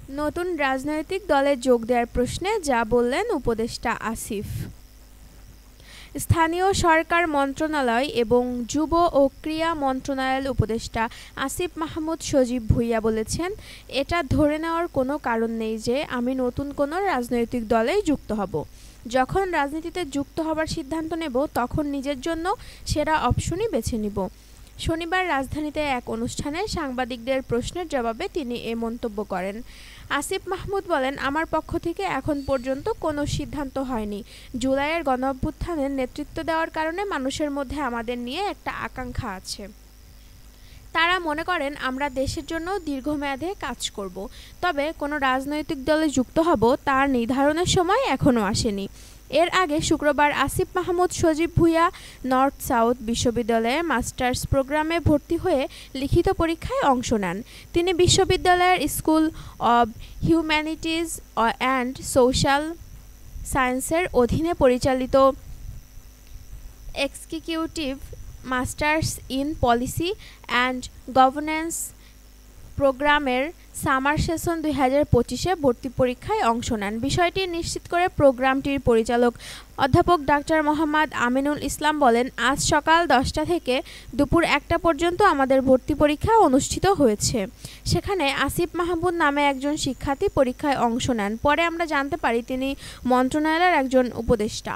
নতুন রাজনৈতিক দলে যোগ দেওয়ার প্রশ্নে যা বললেন উপদেষ্টা আসিফ। স্থানীয় সরকার মন্ত্রণালয় এবং যুব ও ক্রীড়া মন্ত্রণালয়ের উপদেষ্টা আসিফ মাহমুদ সজীব ভুঁইয়া বলেছেন, এটা ধরে নেওয়ার কোনো কারণ নেই যে আমি নতুন কোনো রাজনৈতিক দলেই যুক্ত হব। যখন রাজনীতিতে যুক্ত হবার সিদ্ধান্ত নেব তখন নিজের জন্য সেরা অপশনই বেছে নিব। শনিবার রাজধানীতে এক অনুষ্ঠানে সাংবাদিকদের প্রশ্নের জবাবে তিনি এ মন্তব্য করেন। আসিফ মাহমুদ বলেন, আমার পক্ষ থেকে এখন পর্যন্ত কোনো সিদ্ধান্ত হয়নি। জুলাইয়ের গণঅভ্যুত্থানের নেতৃত্ব দেওয়ার কারণে মানুষের মধ্যে আমাদের নিয়ে একটা আকাঙ্ক্ষা আছে। তারা মনে করেন আমরা দেশের জন্য দীর্ঘমেয়াদে কাজ করব। তবে কোনো রাজনৈতিক দলে যুক্ত হব তার নির্ধারণের সময় এখনও আসেনি। এর আগে শুক্রবার আসিফ মাহমুদ সজীব ভুঁইয়া নর্থ সাউথ বিশ্ববিদ্যালয়ের মাস্টার্স প্রোগ্রামে ভর্তি হয়ে লিখিত পরীক্ষায় অংশ নেন। তিনি বিশ্ববিদ্যালয়ের school of humanities and social সায়েন্সের অধীনে পরিচালিত executive masters in policy and governance প্রোগ্রামের সামার সেশন 2025-এ ভর্তি পরীক্ষায় অংশ নেন। বিষয়টি নিশ্চিত করে প্রোগ্রামটির পরিচালক অধ্যাপক ডাক্তার মোহাম্মদ আমিনুল ইসলাম বলেন, আজ সকাল 10টা থেকে দুপুর 1টা পর্যন্ত আমাদের ভর্তি পরীক্ষা অনুষ্ঠিত হয়েছে। সেখানে আসিফ মাহমুদ নামে একজন শিক্ষার্থী পরীক্ষায় অংশ নেন। পরে আমরা জানতে পারি তিনি মন্ত্রণালয়ের একজন উপদেষ্টা।